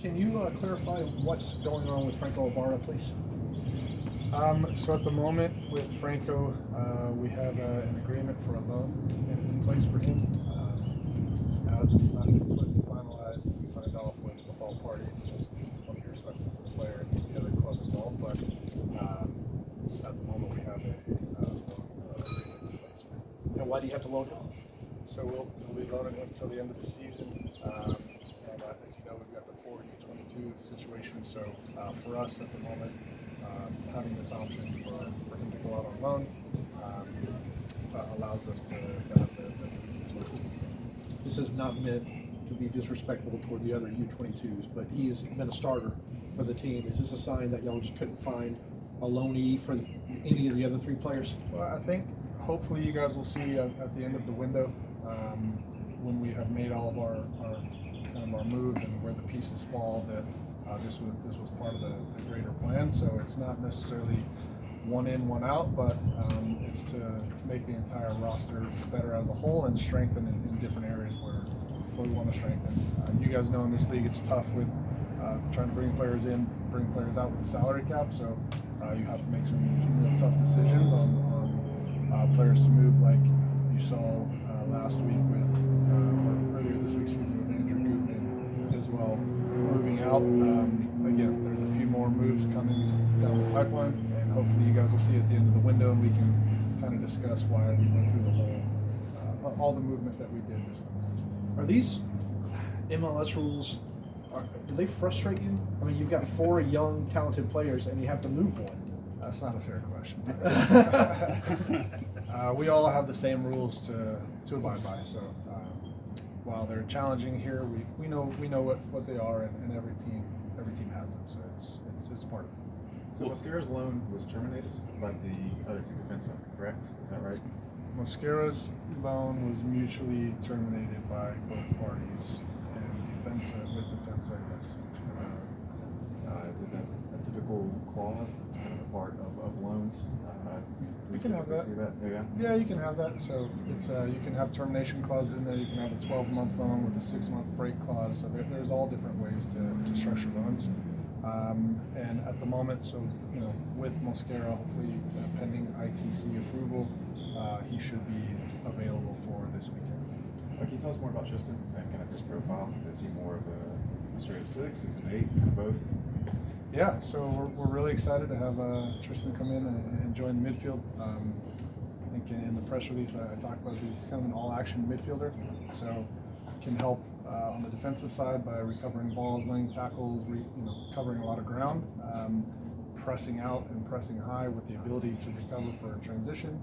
can you clarify what's going on with Franco Ibrarra, please? So at the moment with Franco, we have an agreement for a loan in place for him. As it's not completely finalized and signed off with all parties, just want to be respectful to the player and the other club involved. But at the moment we have a agreement in place for him. And why do you have to loan him? So we'll be loaning him until the end of the season. And as you know, we've got the 4U22 situation. So for us at the moment, having this option for him to go out on loan allows us to have the This is not meant to be disrespectful toward the other U22s, but he's been a starter for the team. Is this a sign that y'all just couldn't find a loanee for any of the other three players? Well, I think hopefully you guys will see at the end of the window when we have made all of our moves and where the pieces fall that this was part of the greater plan. So it's not necessarily one in, one out, but it's to make the entire roster better as a whole and strengthen in different areas where we want to strengthen. You guys know in this league it's tough with trying to bring players in, bring players out with the salary cap. So you have to make some real tough decisions on players to move, like you saw last week with, or earlier this week, excuse me, with Andrew Gutman as well moving out. Again, there's a few more moves coming down the pipeline, and hopefully you guys will see at the end of the window, and we can kind of discuss why we went through the whole, all the movement that we did this week. Are these MLS rules, do they frustrate you? I mean, you've got 4 young, talented players, and you have to move one. That's not a fair question. We all have the same rules to abide by. So while they're challenging here, we know what they are, and every team has them. So it's part of it. So Mosquera's loan was terminated by the other two defensemen, correct? Is that right? Mosquera's loan was mutually terminated by both parties, and defense, I guess. Is that a typical clause that's kind of a part of loans? We can have that. See that. Yeah, you can have that. So it's you can have termination clauses in there. You can have a 12-month loan with a 6-month break clause. So there's all different ways to structure loans. And at the moment, so with Mosquera, hopefully pending ITC approval, he should be available for this weekend. Can you tell us more about Tristan and kind of his profile? Is he more of a straight up 6? Is an 8? Kind of both? Yeah, so we're really excited to have Tristan come in and join the midfield. I think in the press release I talked about he's kind of an all-action midfielder, so can help on the defensive side by recovering balls, laying tackles, covering a lot of ground, pressing out and pressing high with the ability to recover for a transition.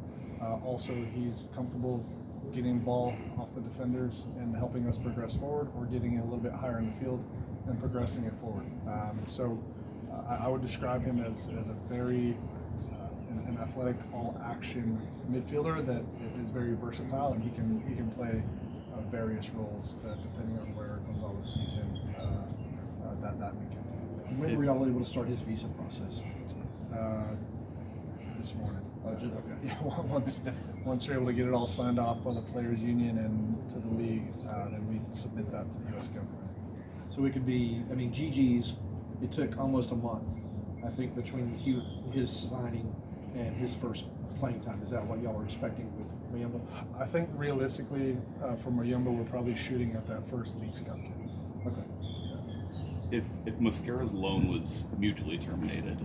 Also, he's comfortable getting the ball off the defenders and helping us progress forward, or getting it a little bit higher in the field and progressing it forward. I would describe him as a very an athletic, all-action midfielder that is very versatile, and he can play various roles depending on where Gonzalez sees him that weekend. When were y'all able to start his visa process? This morning. Okay. Yeah, once you're able to get it all signed off by the Players Union and to the league, then we submit that to the U.S. government. So it could be, I mean, Gigi's, it took almost a month, I think, between his signing and his first playing time. Is that what y'all were expecting with Muyumba? I think realistically, for Muyumba, we're probably shooting at that first Leagues Cup game. Okay. If Mosquera's loan was mutually terminated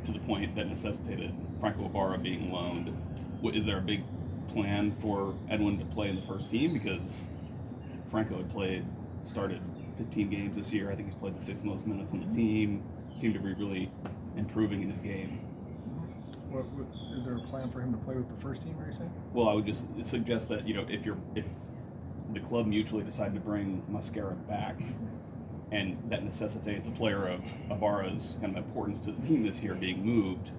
to the point that necessitated Franco Ibrarra being loaned, is there a big plan for Edwin to play in the first team? Because Franco had started 15 games this year. I think he's played the 6th most minutes on the team. Seemed to be really improving in his game. Is there a plan for him to play with the first team, are you saying? Well, I would just suggest that if the club mutually decided to bring Mosquera back, and that necessitates a player of Ibarra's kind of importance to the team this year being moved,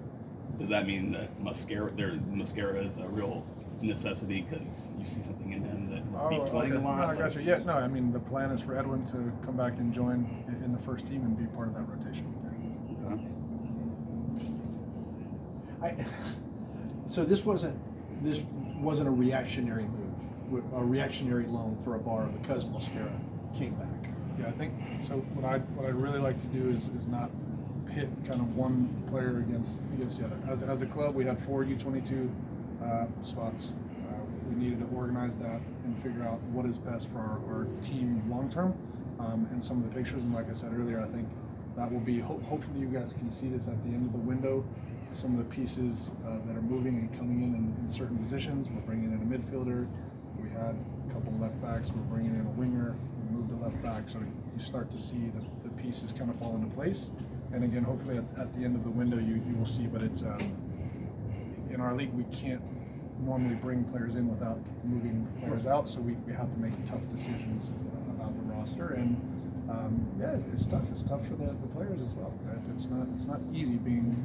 does that mean that Mosquera is a real necessity because you see something in him that would be playing a lot? No, I got you. Yeah, no, I mean the plan is for Edwin to come back and join in the first team and be part of that rotation. Okay. So this wasn't a reactionary move, a reactionary loan for Ibarra because Mosquera came back. Yeah, I think so. What I really like to do is not pit kind of one player against the other. As a club, we had 4 U22 spots. We needed to organize that and figure out what is best for our team long term. And some of the pictures, and like I said earlier, I think that will be. Hopefully, you guys can see this at the end of the window. Some of the pieces that are moving and coming in certain positions. We're bringing in a midfielder. We had a couple left backs. We're bringing in a winger. We moved a left back. So you start to see the pieces kind of fall into place. And again, hopefully at the end of the window, you will see. But it's in our league, we can't normally bring players in without moving players out. So we have to make tough decisions about the roster. And yeah, it's tough. It's tough for the players as well. It's not easy being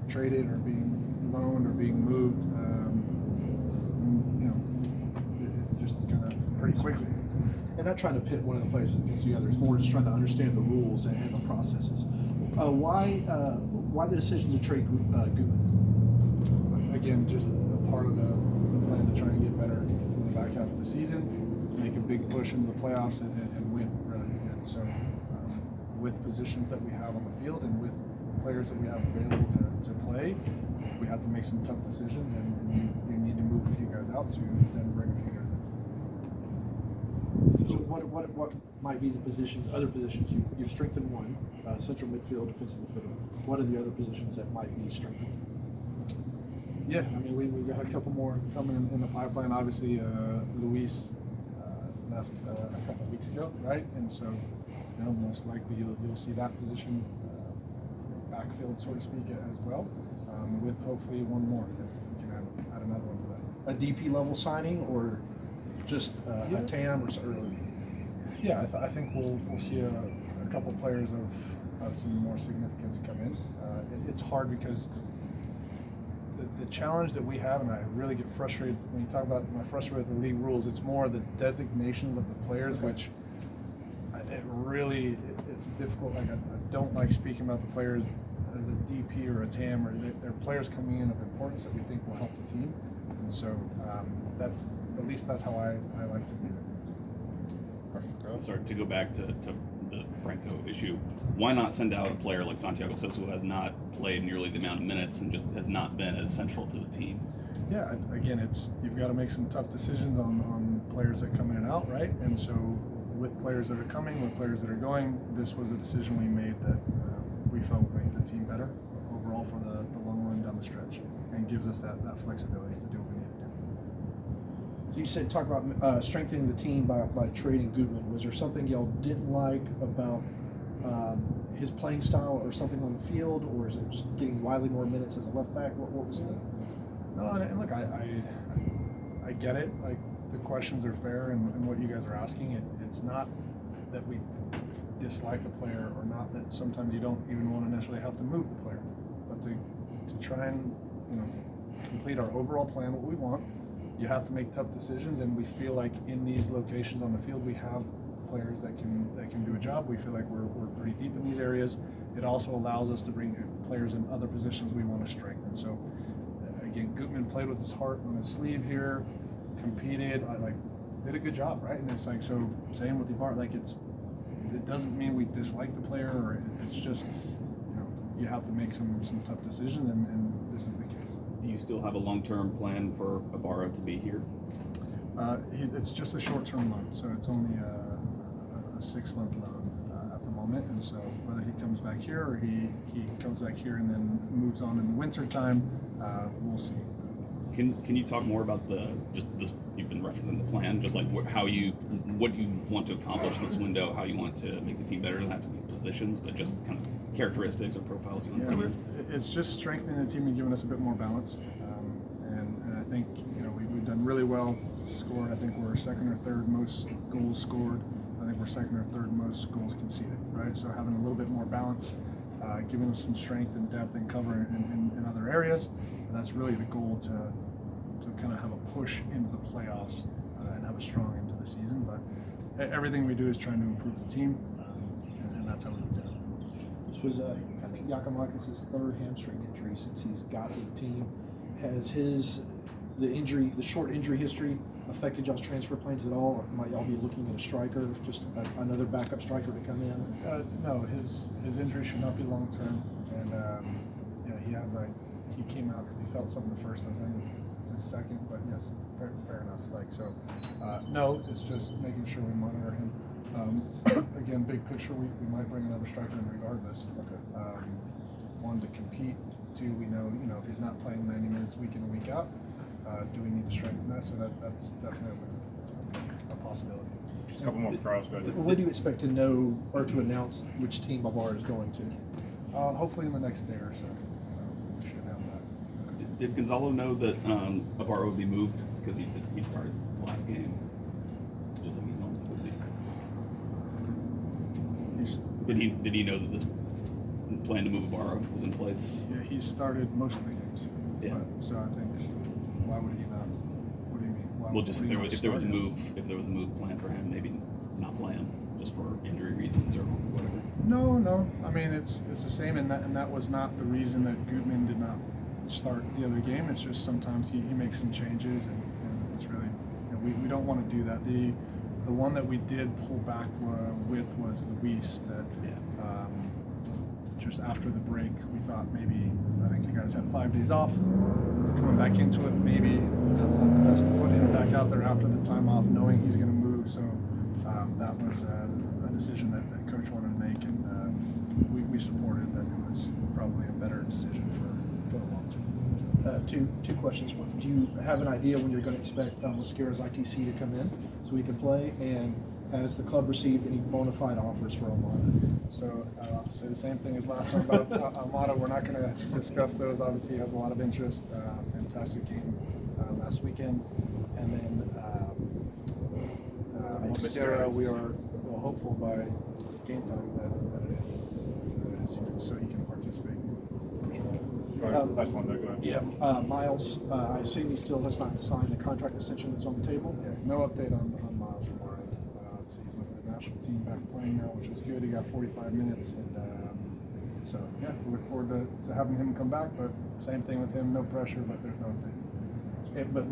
traded or being loaned or being moved. It just kind of pretty quickly. And not trying to pit one of the players against the other. It's more just trying to understand the rules and the processes. Why the decision to trade Gutman? Again, just a part of the plan to try and get better in the back half of the season, make a big push into the playoffs and win, really. And so with positions that we have on the field and with players that we have available to play, we have to make some tough decisions, and you need to move a few guys out to then bring a few guys in. So what might be the positions, other positions? You've strengthened one, central midfield, defensive midfielder. What are the other positions that might be strengthened? Yeah, I mean, we've got a couple more coming in the pipeline. Obviously, Luis left a couple of weeks ago, right? And so, most likely you'll see that position backfilled, so to speak, as well, with hopefully one more. If we can add another one to that. A DP level signing, or just a TAM, or Yeah, I think we'll see a couple players of some more significance come in. It's hard because the challenge that we have, and I really get frustrated when you talk about my frustrated with the league rules. It's more the designations of the players, which it's difficult. Like I don't like speaking about the players as a DP or a TAM, or they're players coming in of importance that we think will help the team. And so that's how I like to do it. Sorry, to go back to the Franco issue, why not send out a player like Santiago Sosa, who has not played nearly the amount of minutes and just has not been as central to the team? Yeah, again, you've got to make some tough decisions on players that come in and out, right? And so with players that are coming, with players that are going, this was a decision we made that we felt would make the team better overall for the long run down the stretch, and gives us that flexibility to do what we need to do. So you said talk about strengthening the team by trading Gutman. Was there something y'all didn't like about his playing style, or something on the field, or is it just getting Wiley more minutes as a left back? What was the? No, and look, I get it. Like, the questions are fair, and what you guys are asking. It's not that we dislike a player, or not that sometimes you don't even want to necessarily have to move the player, but to try and complete our overall plan, what we want. You have to make tough decisions, and we feel like in these locations on the field, we have players that can do a job. We feel like we're pretty deep in these areas. It also allows us to bring players in other positions we want to strengthen. So again, Gutman played with his heart on his sleeve here, competed, did a good job, right? And it's like, so same with Ibarra, it doesn't mean we dislike the player, or it's just you have to make some tough decisions, and this is the case. Do you still have a long-term plan for Ibarra to be here? It's just a short-term loan, so it's only a 6-month loan at the moment. And so whether he comes back here or he comes back here and then moves on in the winter time, we'll see. Can you talk more about this? You've been referencing the plan, just like what you want to accomplish this window, how you want to make the team better. It doesn't have to be positions, but just kind of characteristics or profiles you want to bring in. It's just strengthening the team and giving us a bit more balance. And I think we've done really well. Scored. I think we're second or third most goals scored. I think we're second or third most goals conceded. Right. So having a little bit more balance, giving us some strength and depth and cover in other areas. And that's really the goal to kind of have a push into the playoffs and have a strong end to the season. But everything we do is trying to improve the team, and that's how we look at it. This was, I think, Giacomakis' third hamstring injury since he's got to the team. Has the short injury history affected y'all's transfer plans at all, or might y'all be looking at a striker, just another backup striker to come in? No, his injury should not be long term, and yeah, he came out because he felt something the first time. I think it's his second, but yes, fair enough. No, it's just making sure we monitor him. Again, big picture, we might bring another striker in regardless. Okay. One, to compete. Two, we know if he's not playing 90 minutes week in and week out, do we need to strengthen that? So that's definitely a possibility. Just a couple more for Carlos. Go ahead. When do you expect to know or to announce which team Ibarra is going to? Hopefully in the next day or so. We should have that. Did Gonzalo know that Ibarra would be moved because he started the last game, just like he normally would be? Did he know that this plan to move Ibarra was in place? Yeah, he started most of the games. Yeah. So I think, why would he not? What do you mean? Well, just if there was a move planned for him, maybe not play him just for injury reasons or whatever. No. I mean, it's the same, and that was not the reason that Gutman did not start the other game. It's just sometimes he makes some changes, and it's really, we don't want to do that. The one that we did pull back with was Luis. That just after the break, we thought maybe, I think the guys had 5 days off. Coming back into it, maybe that's not the best to put him back out there after the time off, knowing he's going to move. So that was a decision that coach wanted to make, and we supported that. It was probably a better decision for the long term. Two questions. One, do you have an idea when you're going to expect Mosquera's ITC to come in so he can play? And has the club received any bona fide offers for Almada? So I'll say the same thing as last time about Almada. We're not going to discuss those. Obviously, he has a lot of interest. Fantastic game last weekend. And then Mosquera, we are hopeful by game time that it is here, so he can participate. Last one, go ahead. Yeah, Miles, I assume he still has not signed the contract extension that's on the table? Yeah, no update on Miles from our end. So he's with the national team back playing now, which is good. He got 45 minutes, and so yeah, we look forward to having him come back. But same thing with him, no pressure, but there's no updates. But